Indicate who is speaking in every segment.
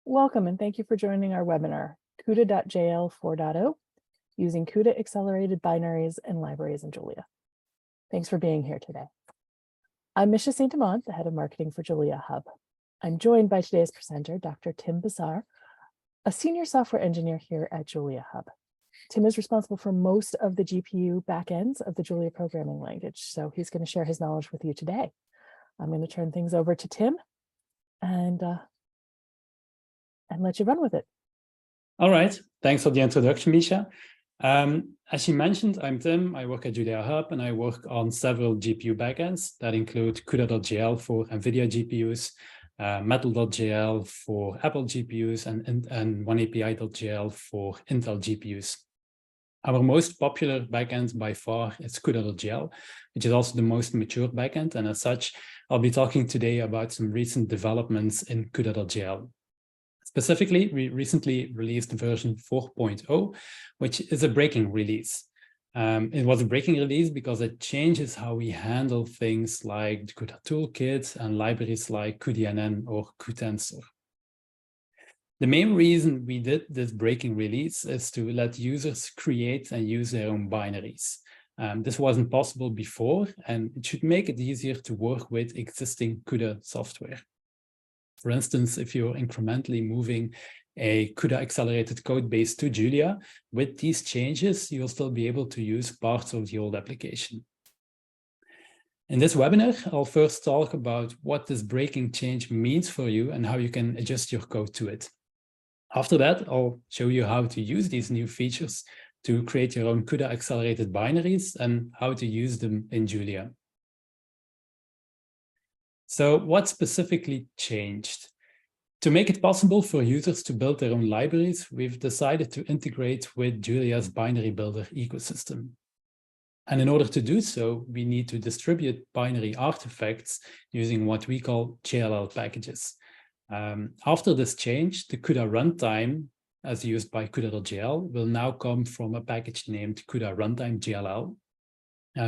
Speaker 1: Welcome and thank you for joining our webinar, CUDA.jl 4.0, using CUDA-Accelerated Binaries and Libraries in Julia. Thanks for being here today. I'm Misha Saint-Amand, the head of marketing for JuliaHub. I'm joined by today's presenter, Dr. Tim Besard, a senior software engineer here at JuliaHub. Tim is responsible for most of the GPU backends of the Julia programming language, so he's going to share his knowledge with you today. I'm going to turn things over to Tim and let you run with it.
Speaker 2: All right, thanks for the introduction, Misha. As you mentioned, I'm Tim, I work at JuliaHub and I work on several GPU backends that include CUDA.jl for NVIDIA GPUs, Metal.jl for Apple GPUs, and OneAPI.jl for Intel GPUs. Our most popular backend by far is CUDA.jl, which is also the most mature backend, and as such, I'll be talking today about some recent developments in CUDA.jl. Specifically, we recently released version 4.0, which is a breaking release. It was a breaking release because it changes how we handle things like the CUDA toolkit and libraries like cuDNN or cuTensor. The main reason we did this breaking release is to let users create and use their own binaries. This wasn't possible before, and it should make it easier to work with existing CUDA software. For instance, if you're incrementally moving a CUDA-accelerated code base to Julia, with these changes, you'll still be able to use parts of the old application. In this webinar, I'll first talk about what this breaking change means for you and how you can adjust your code to it. After that, I'll show you how to use these new features to create your own CUDA-accelerated binaries and how to use them in Julia. So what specifically changed? To make it possible for users to build their own libraries, we've decided to integrate with Julia's binary builder ecosystem. And in order to do so, we need to distribute binary artifacts using what we call JLL packages. After this change, the CUDA runtime, as used by CUDA.jl, will now come from a package named CUDA runtime JLL.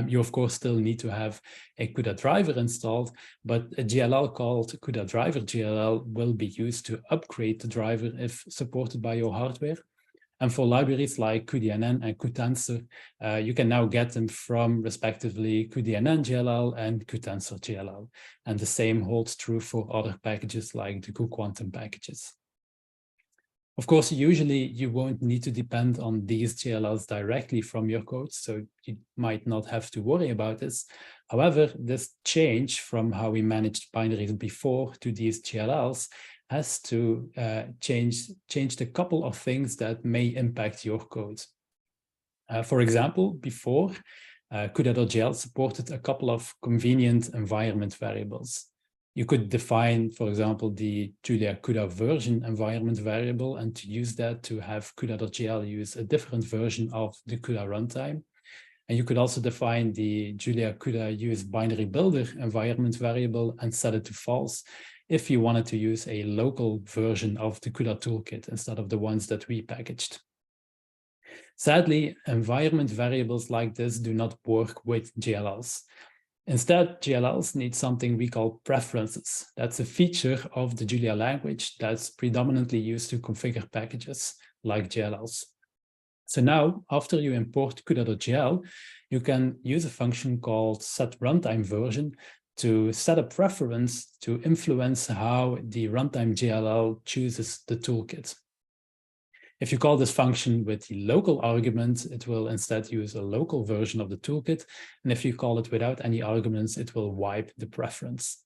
Speaker 2: You, of course, still need to have a CUDA driver installed, but a GLL called CUDA driver JLL will be used to upgrade the driver if supported by your hardware. And for libraries like cuDNN and cuTensor, you can now get them from, respectively, cuDNN JLL and cuTensor JLL. And the same holds true for other packages like the cuQuantum packages. Of course, usually you won't need to depend on these JLLs directly from your code, so you might not have to worry about this. However, this change from how we managed binaries before to these JLLs has to change a couple of things that may impact your code. For example, before, CUDA.jl supported a couple of convenient environment variables. You could define, for example, the JuliaCUDA version environment variable and to use that to have CUDA.jl use a different version of the CUDA runtime. And you could also define the JuliaCUDA use binary builder environment variable and set it to false if you wanted to use a local version of the CUDA toolkit instead of the ones that we packaged. Sadly, environment variables like this do not work with JLLs. Instead, JLLs need something we call preferences. That's a feature of the Julia language that's predominantly used to configure packages like JLLs. So now, after you import CUDA.jl, you can use a function called setRuntimeVersion to set a preference to influence how the runtime JLL chooses the toolkit. If you call this function with the local argument, it will instead use a local version of the toolkit. And if you call it without any arguments, it will wipe the preference.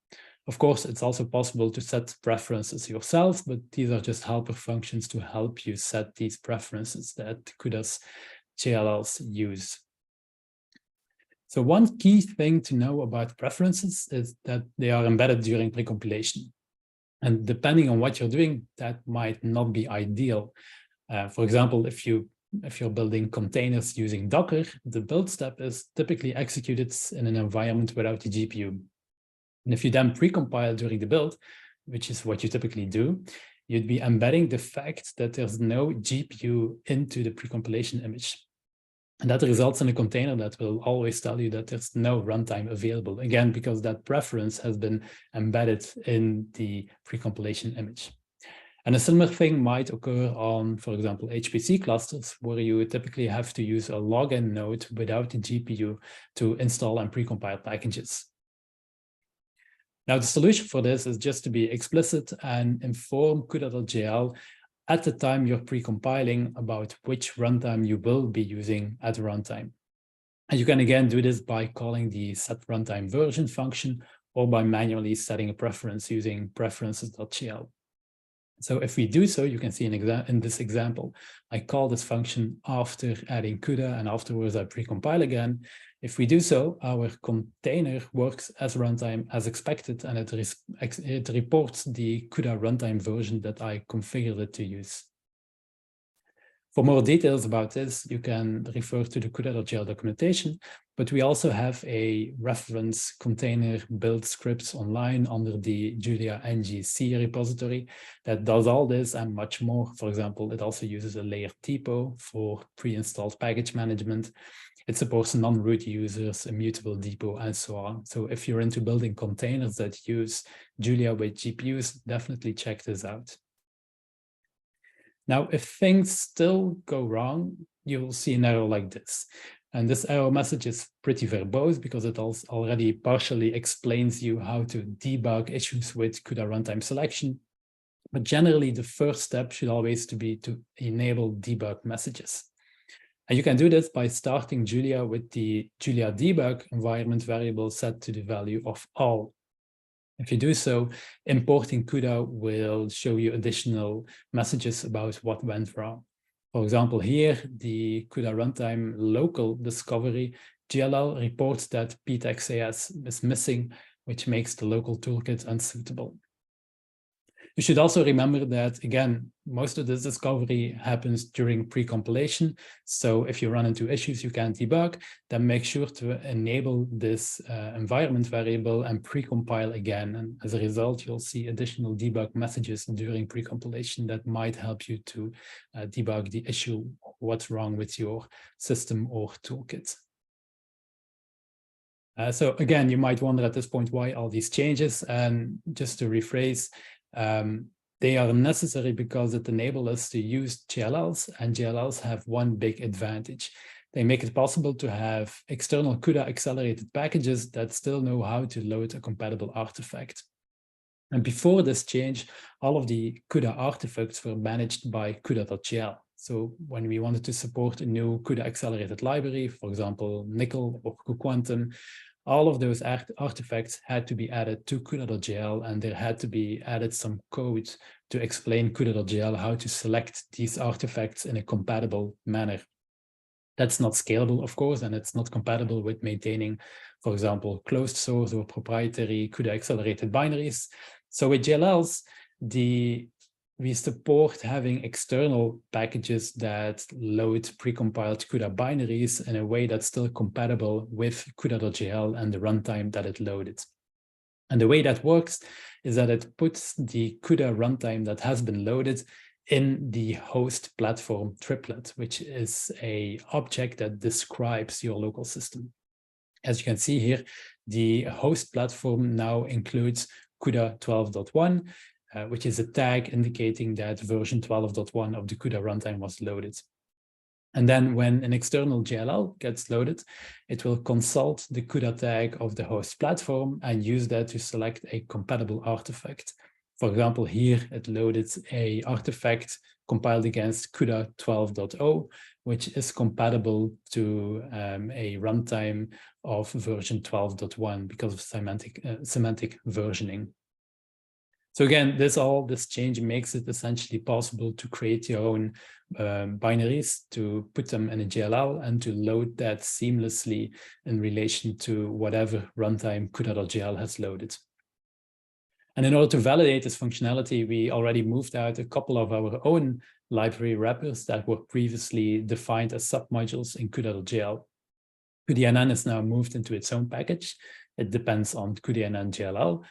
Speaker 2: Of course, it's also possible to set preferences yourself, but these are just helper functions to help you set these preferences that CUDA's JLLs use. So one key thing to know about preferences is that they are embedded during precompilation. And depending on what you're doing, that might not be ideal. For example, if you're building containers using Docker, the build step is typically executed in an environment without the GPU. And if you then precompile during the build, which is what you typically do, you'd be embedding the fact that there's no GPU into the precompilation image. And that results in a container that will always tell you that there's no runtime available, again, because that preference has been embedded in the precompilation image. And a similar thing might occur on, for example, HPC clusters, where you typically have to use a login node without the GPU to install and precompile packages. Now, the solution for this is just to be explicit and inform CUDA.jl at the time you're precompiling about which runtime you will be using at runtime. And you can again do this by calling the set runtime version function or by manually setting a preference using preferences.gl. So if we do so, you can see in this example, I call this function after adding CUDA and afterwards I precompile again. If we do so, our container works as runtime as expected, and it reports the CUDA runtime version that I configured it to use. For more details about this, you can refer to the CUDA.jl documentation, but we also have a reference container build scripts online under the Julia ng C repository that does all this and much more. For example, it also uses a layered typo for pre-installed package management. It supports non-root users, immutable depot, and so on. So if you're into building containers that use Julia with GPUs, definitely check this out. Now, if things still go wrong, you'll see an error like this. And this error message is pretty verbose because it also already partially explains you how to debug issues with CUDA runtime selection. But generally, the first step should always be to enable debug messages. And you can do this by starting Julia with the Julia debug environment variable set to the value of all. If you do so, importing CUDA will show you additional messages about what went wrong. For example, here, the CUDA runtime local discovery GLL reports that ptexas is missing, which makes the local toolkit unsuitable. You should also remember that, again, most of this discovery happens during pre-compilation. So if you run into issues you can't debug, then make sure to enable this environment variable and pre-compile again. And as a result, you'll see additional debug messages during pre-compilation that might help you to debug the issue, what's wrong with your system or toolkit. So again, you might wonder at this point why all these changes, and just to rephrase, they are necessary because it enables us to use GLLs, and GLLs have one big advantage. They make it possible to have external CUDA-accelerated packages that still know how to load a compatible artifact. And before this change, all of the CUDA artifacts were managed by CUDA.jl. So when we wanted to support a new CUDA-accelerated library, for example, Nickel or cuQuantum, all of those artifacts had to be added to CUDA.jl, and there had to be added some code to explain CUDA.jl how to select these artifacts in a compatible manner. That's not scalable, of course, and it's not compatible with maintaining, for example, closed source or proprietary CUDA-accelerated binaries. So with GLLs, we support having external packages that load precompiled CUDA binaries in a way that's still compatible with CUDA.jl and the runtime that it loaded. And the way that works is that it puts the CUDA runtime that has been loaded in the host platform triplet, which is an object that describes your local system. As you can see here, the host platform now includes CUDA 12.1, which is a tag indicating that version 12.1 of the CUDA runtime was loaded. And then when an external GLL gets loaded, it will consult the CUDA tag of the host platform and use that to select a compatible artifact. For example, here it loaded an artifact compiled against CUDA 12.0, which is compatible to a runtime of version 12.1 because of semantic versioning. So again, this change makes it essentially possible to create your own binaries, to put them in a GLL and to load that seamlessly in relation to whatever runtime CUDA.jl has loaded. And in order to validate this functionality, we already moved out a couple of our own library wrappers that were previously defined as submodules in CUDA.jl. CUDA-NN is now moved into its own package. It depends on CUDA-NN GLL.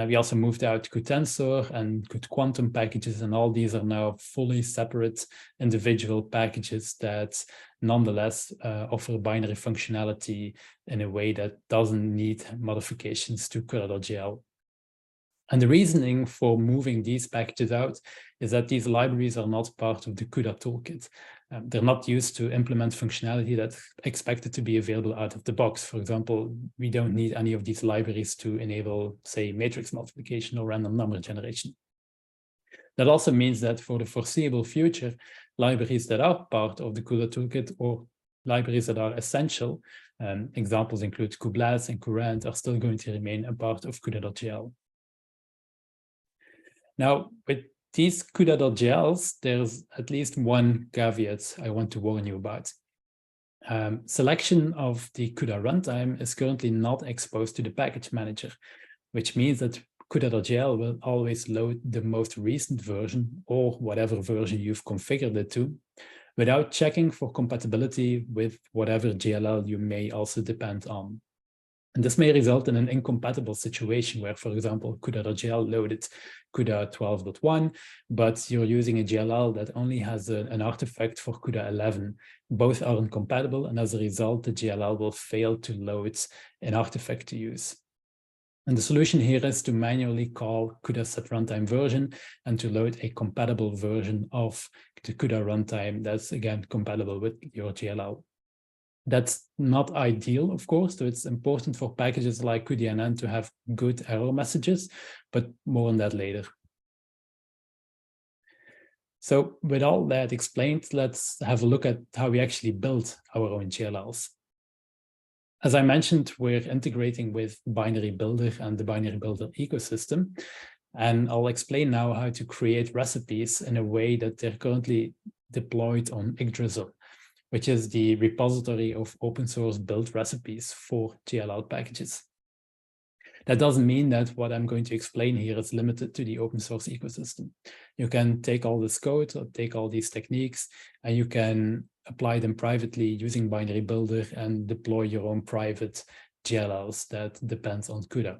Speaker 2: We also moved out CUTensor and CUTQuantum packages, and all these are now fully separate individual packages that nonetheless offer binary functionality in a way that doesn't need modifications to CUDA.jl. And the reasoning for moving these packages out is that these libraries are not part of the CUDA toolkit. They're not used to implement functionality that's expected to be available out of the box. For example, we don't need any of these libraries to enable, say, matrix multiplication or random number generation. That also means that for the foreseeable future, libraries that are part of the CUDA toolkit or libraries that are essential, examples include cuBLAS and cuRAND, are still going to remain a part of CUDA.jl. Now, with these CUDA.jls, there's at least one caveat I want to warn you about. Selection of the CUDA runtime is currently not exposed to the package manager, which means that CUDA.jl will always load the most recent version or whatever version you've configured it to, without checking for compatibility with whatever JLL you may also depend on. And this may result in an incompatible situation where, for example, CUDA.jl loaded CUDA 12.1, but you're using a JLL that only has an artifact for CUDA 11. Both are incompatible, and as a result, the JLL will fail to load an artifact to use. And the solution here is to manually call CUDA set runtime version and to load a compatible version of the CUDA runtime that's, again, compatible with your JLL. That's not ideal, of course, so it's important for packages like cuDNN to have good error messages, but more on that later. So with all that explained, let's have a look at how we actually build our own JLLs. As I mentioned, we're integrating with Binary Builder and the Binary Builder ecosystem, and I'll explain now how to create recipes in a way that they're currently deployed on Yggdrasil, which is the repository of open source build recipes for JLL packages. That doesn't mean that what I'm going to explain here is limited to the open source ecosystem. You can take all this code or take all these techniques and you can apply them privately using Binary Builder and deploy your own private JLLs that depends on CUDA.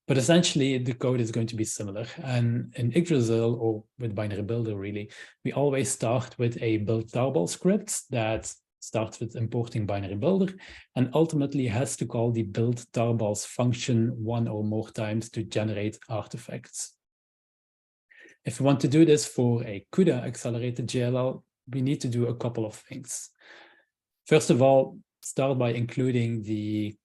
Speaker 2: But essentially, the code is going to be similar. And in Yggdrasil, or with Binary Builder really, we always start with a build tarball script that starts with importing Binary Builder and ultimately has to call the build tarballs function one or more times to generate artifacts. If we want to do this for a CUDA-accelerated JLL, we need to do a couple of things. First of all, start by including the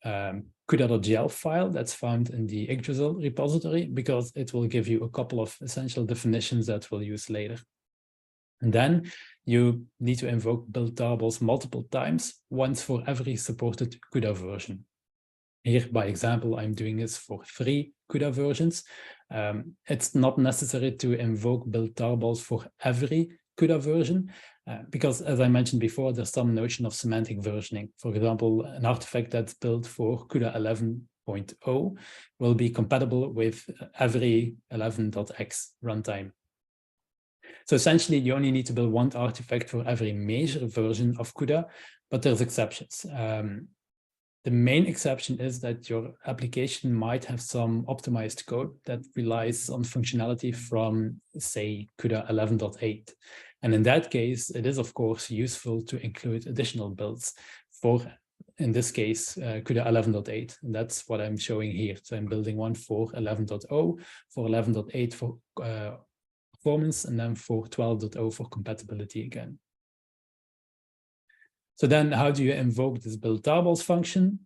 Speaker 2: CUDA.jl file that's found in the Yggdrasil repository, because it will give you a couple of essential definitions that we'll use later. And then you need to invoke build tarballs multiple times, once for every supported CUDA version. Here, by example, I'm doing this for 3 CUDA versions. It's not necessary to invoke build tarballs for every CUDA version, because as I mentioned before, there's some notion of semantic versioning. For example, an artifact that's built for CUDA 11.0 will be compatible with every 11.x runtime. So essentially, you only need to build one artifact for every major version of CUDA, but there's exceptions. The main exception is that your application might have some optimized code that relies on functionality from, say, CUDA 11.8. And in that case, it is, of course, useful to include additional builds for, in this case, CUDA 11.8. And that's what I'm showing here. So I'm building one for 11.0, for 11.8 for performance, and then for 12.0 for compatibility again. So then how do you invoke this build tarballs function?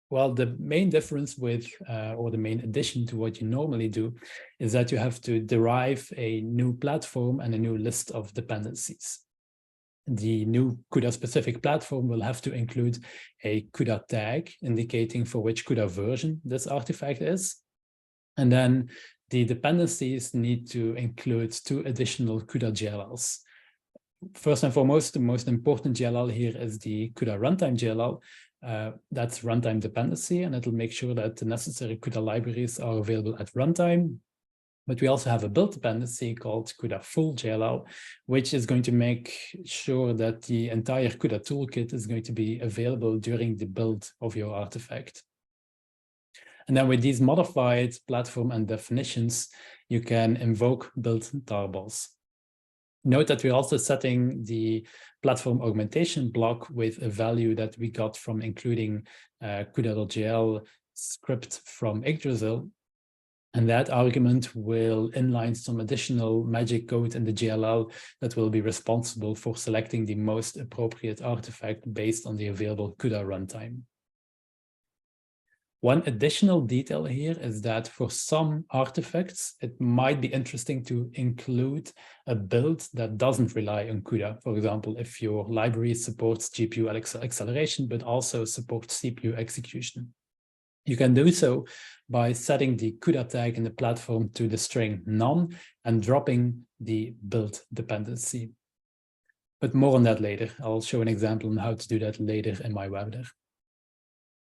Speaker 2: Well, the main difference with, or the main addition to what you normally do is that you have to derive a new platform and a new list of dependencies. The new CUDA-specific platform will have to include a CUDA tag indicating for which CUDA version this artifact is. And then the dependencies need to include 2 additional CUDA JLLs. First and foremost, the most important JLL here is the CUDA runtime JLL. That's runtime dependency, and it'll make sure that the necessary CUDA libraries are available at runtime. But we also have a build dependency called CUDA full JLL, which is going to make sure that the entire CUDA toolkit is going to be available during the build of your artifact. And then with these modified platform and definitions, you can invoke build tarballs. Note that we're also setting the platform augmentation block with a value that we got from including CUDA.jl script from Yggdrasil, and that argument will inline some additional magic code in the JLL that will be responsible for selecting the most appropriate artifact based on the available CUDA runtime. One additional detail here is that for some artifacts, it might be interesting to include a build that doesn't rely on CUDA. For example, if your library supports GPU acceleration, but also supports CPU execution. You can do so by setting the CUDA tag in the platform to the string none and dropping the build dependency. But more on that later. I'll show an example on how to do that later in my webinar.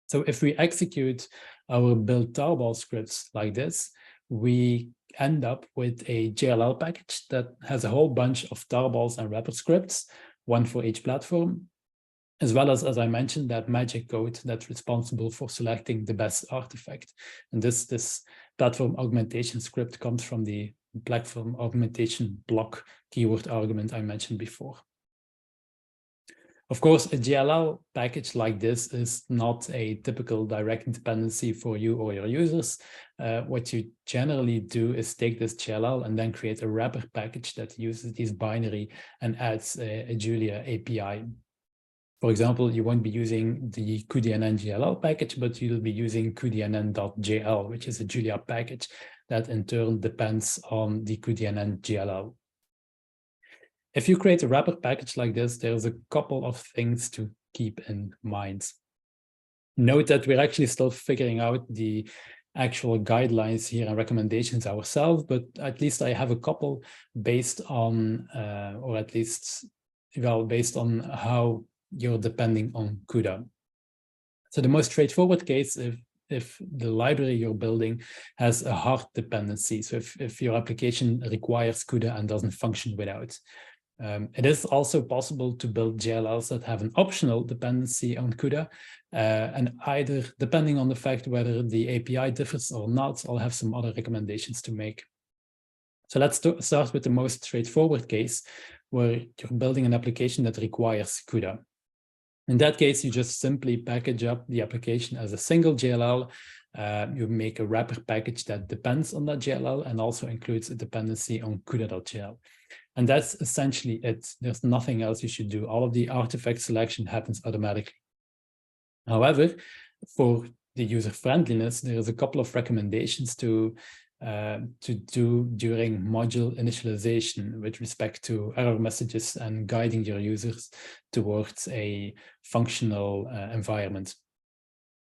Speaker 2: So if we execute our build tarball scripts like this, we end up with a JLL package that has a whole bunch of tarballs and wrapper scripts, one for each platform, as well as I mentioned, that magic code that's responsible for selecting the best artifact. And this platform augmentation script comes from the platform augmentation block keyword argument I mentioned before. Of course, a JLL package like this is not a typical direct dependency for you or your users. What you generally do is take this JLL and then create a wrapper package that uses this binary and adds a Julia API. For example, you won't be using the CUDA and GPU package, but you'll be using CUDA-JL, which is a Julia package that in turn depends on the CUDA and GPU. If you create a wrapper package like this, there's a couple of things to keep in mind. Note that we're actually still figuring out the actual guidelines here and recommendations ourselves, but at least I have a couple based on, or at least, well, based on how you're depending on CUDA. So the most straightforward case, if the library you're building has a hard dependency, so if your application requires CUDA and doesn't function without. It is also possible to build JLLs that have an optional dependency on CUDA, and either, depending on the fact whether the API differs or not, I'll have some other recommendations to make. So let's start with the most straightforward case, where you're building an application that requires CUDA. In that case, you just simply package up the application as a single JLL. You make a wrapper package that depends on that JLL and also includes a dependency on CUDA.jl. And that's essentially it. There's nothing else you should do. All of the artifact selection happens automatically. However, for the user friendliness, there's a couple of recommendations to do during module initialization with respect to error messages and guiding your users towards a functional environment.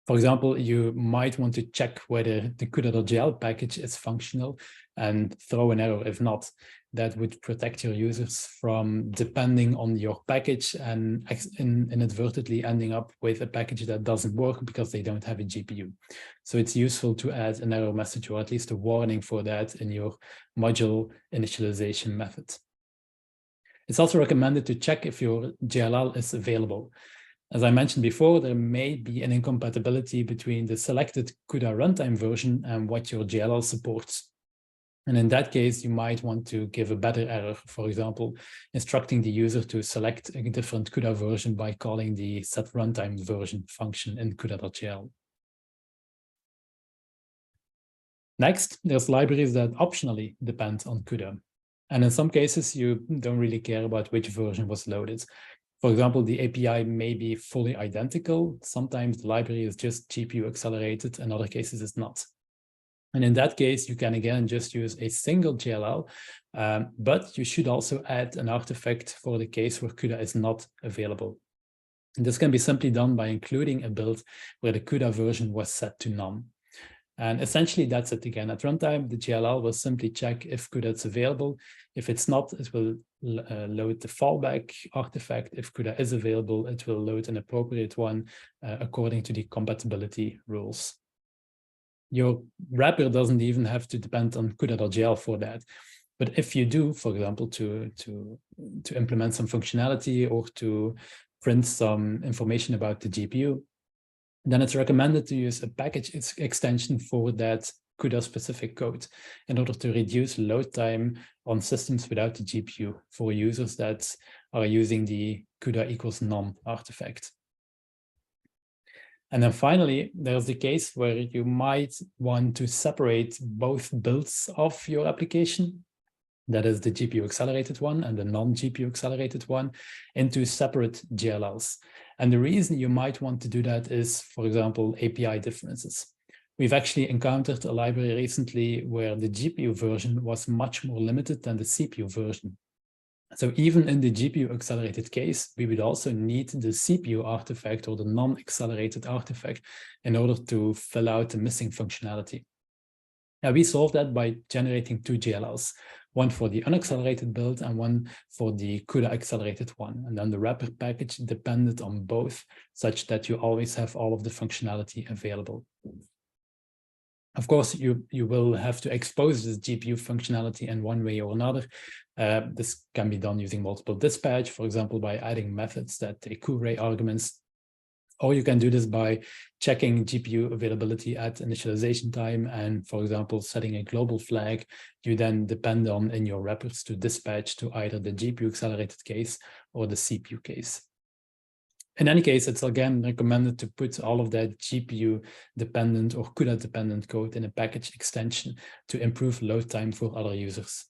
Speaker 2: For example, you might want to check whether the CUDA.jl package is functional and throw an error if not. That would protect your users from depending on your package and inadvertently ending up with a package that doesn't work because they don't have a GPU. So it's useful to add an error message or at least a warning for that in your module initialization method. It's also recommended to check if your JLL is available. As I mentioned before, there may be an incompatibility between the selected CUDA runtime version and what your JLL supports. And in that case, you might want to give a better error, for example, instructing the user to select a different CUDA version by calling the set runtime version function in CUDA.jl. Next, there's libraries that optionally depend on CUDA. And in some cases, you don't really care about which version was loaded. For example, the API may be fully identical. Sometimes the library is just GPU accelerated, in other cases it's not. And in that case, you can again just use a single JLL, but you should also add an artifact for the case where CUDA is not available. And this can be simply done by including a build where the CUDA version was set to none. And essentially that's it again. At runtime, the JLL will simply check if CUDA is available. If it's not, it will load the fallback artifact. If CUDA is available, it will load an appropriate one according to the compatibility rules. Your wrapper doesn't even have to depend on CUDA.jl for that. But if you do, for example, to implement some functionality or to print some information about the GPU, then it's recommended to use a package extension for that CUDA-specific code in order to reduce load time on systems without the GPU for users that are using the CUDA equals none artifact. And then finally, there's the case where you might want to separate both builds of your application, that is the GPU accelerated one and the non-GPU accelerated one, into separate JLLs. And the reason you might want to do that is, for example, API differences. We've actually encountered a library recently where the GPU version was much more limited than the CPU version. So even in the GPU accelerated case, we would also need the CPU artifact or the non-accelerated artifact in order to fill out the missing functionality. Now, we solved that by generating two JLLs, one for the unaccelerated build and one for the CUDA-accelerated one. And then the wrapper package depended on both, such that you always have all of the functionality available. Of course, you will have to expose this GPU functionality in one way or another. This can be done using multiple dispatch, for example, by adding methods that take CURA arguments. Or you can do this by checking GPU availability at initialization time and, for example, setting a global flag you then depend on in your wrappers to dispatch to either the GPU accelerated case or the CPU case. In any case, it's again recommended to put all of that GPU-dependent or CUDA-dependent code in a package extension to improve load time for other users.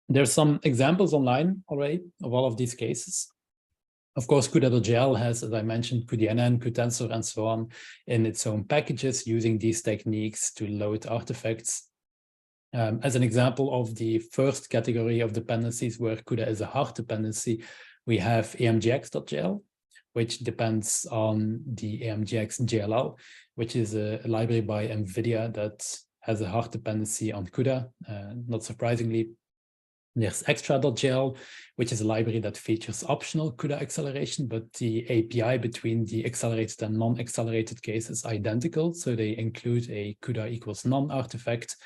Speaker 2: There's some examples online already of all of these cases. Of course, CUDA.jl has, as I mentioned, cuDNN, cuTensor, and so on in its own packages using these techniques to load artifacts. As an example of the first category of dependencies where CUDA is a hard dependency, we have amgx.jl, which depends on the amgx JLL, which is a library by NVIDIA that has a hard dependency on CUDA. Not surprisingly, there's extra.jl, which is a library that features optional CUDA acceleration, but the API between the accelerated and non-accelerated case is identical. So they include a CUDA equals none artifact.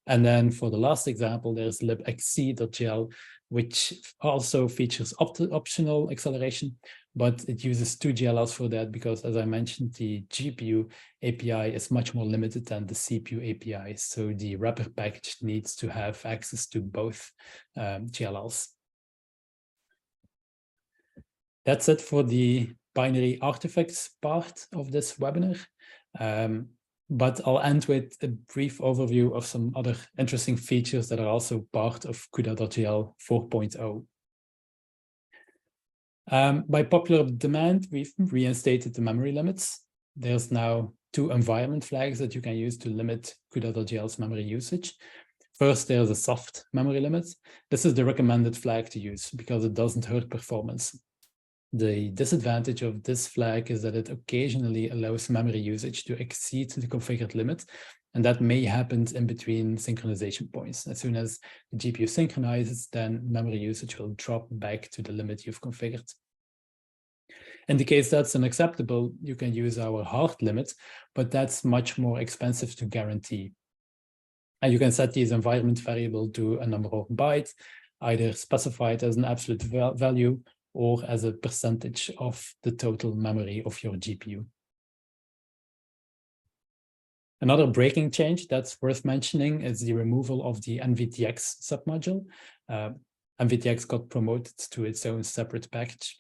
Speaker 2: And then for the last example, there's libxc.jl, which also features optional acceleration, but it uses two JLLs for that because, as I mentioned, the GPU API is much more limited than the CPU API. So the wrapper package needs to have access to both JLLs. That's it for the binary artifacts part of this webinar. But I'll end with a brief overview of some other interesting features that are also part of CUDA.jl 4.0. By popular demand, we've reinstated the memory limits. There's now 2 environment flags that you can use to limit CUDA.jl's memory usage. First, there's a soft memory limit. This is the recommended flag to use because it doesn't hurt performance. The disadvantage of this flag is that it occasionally allows memory usage to exceed the configured limit, and that may happen in between synchronization points. As soon as the GPU synchronizes, then memory usage will drop back to the limit you've configured. In the case that's unacceptable, you can use our hard limit, but that's much more expensive to guarantee. And you can set these environment variable to a number of bytes, either specified as an absolute value or as a percentage of the total memory of your GPU. Another breaking change that's worth mentioning is the removal of the NVTX submodule. NVTX got promoted to its own separate package.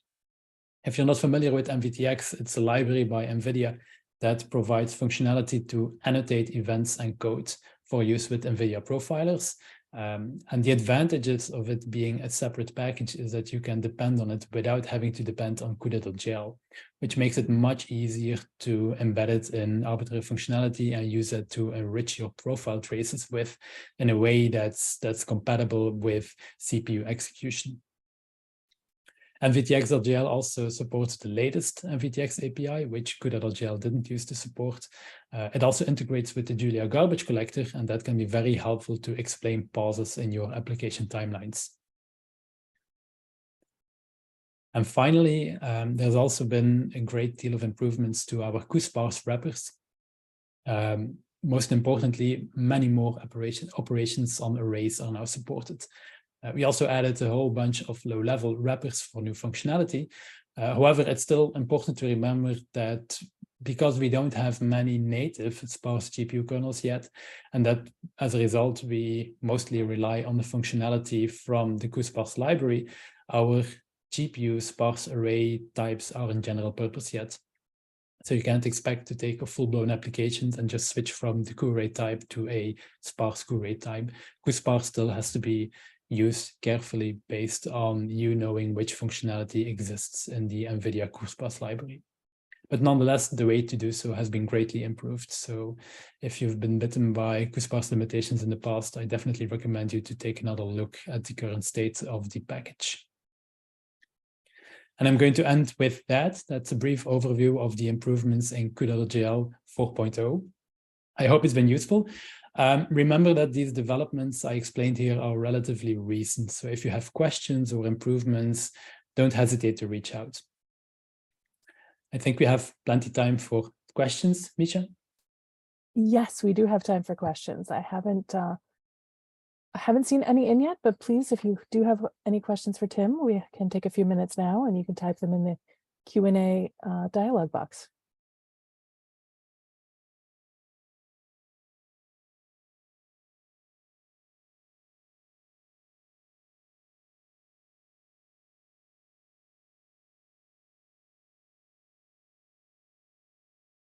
Speaker 2: If you're not familiar with NVTX, it's a library by NVIDIA that provides functionality to annotate events and code for use with NVIDIA profilers. And the advantages of it being a separate package is that you can depend on it without having to depend on CUDA.jl, which makes it much easier to embed it in arbitrary functionality and use it to enrich your profile traces with in a way that's compatible with CPU execution. NVTX.jl also supports the latest NVTX API, which CUDA.jl didn't use to support. It also integrates with the Julia garbage collector, and that can be very helpful to explain pauses in your application timelines. And finally, there's also been a great deal of improvements to our sparse wrappers. Most importantly, many more operations on arrays are now supported. We also added a whole bunch of low-level wrappers for new functionality. However, it's still important to remember that because we don't have many native sparse GPU kernels yet, and that as a result, we mostly rely on the functionality from the cuSparse library, our GPU sparse array types are in general purpose yet. So you can't expect to take a full-blown application and just switch from the CURA type to a sparse CURA type. CUSparse still has to be used carefully based on you knowing which functionality exists in the NVIDIA CUSparse library. But nonetheless, the way to do so has been greatly improved. So if you've been bitten by CUSparse limitations in the past, I definitely recommend you to take another look at the current state of the package. And I'm going to end with that. That's a brief overview of the improvements in CUDA.jl 4.0. I hope it's been useful. Remember that these developments I explained here are relatively recent. So if you have questions or improvements, don't hesitate to reach out. I think we have plenty of time for questions, Misha.
Speaker 1: Yes, we do have time for questions. I haven't seen any in yet, but please, if you do have any questions for Tim, we can take a few minutes now and you can type them in the Q&A dialog box.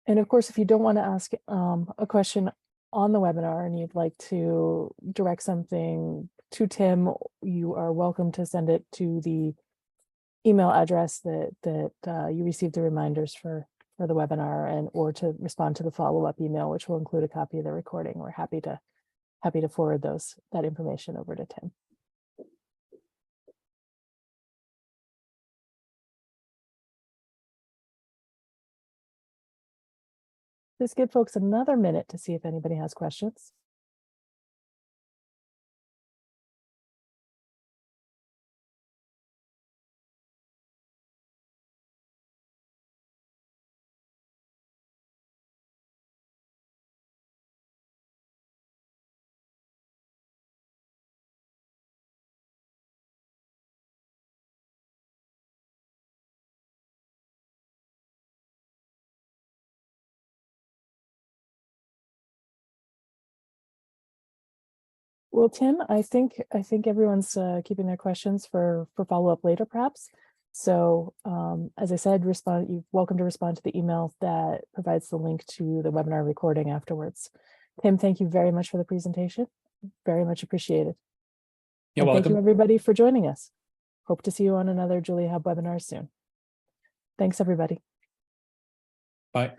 Speaker 1: And of course, if you don't want to ask a question on the webinar and you'd like to direct something to Tim, you are welcome to send it to the email address that you received the reminders for the webinar, and or to respond to the follow-up email, which will include a copy of the recording. We're happy to forward that information over to Tim. Let's give folks another minute to see if anybody has questions. Well, Tim, I think everyone's keeping their questions for follow-up later, perhaps. So as I said, you're welcome to respond to the email that provides the link to the webinar recording afterwards. Tim, thank you very much for the presentation. Very much appreciated.
Speaker 2: You're welcome.
Speaker 1: Thank you, everybody, for joining us. Hope to see you on another JuliaHub webinar soon. Thanks, everybody.
Speaker 2: Bye.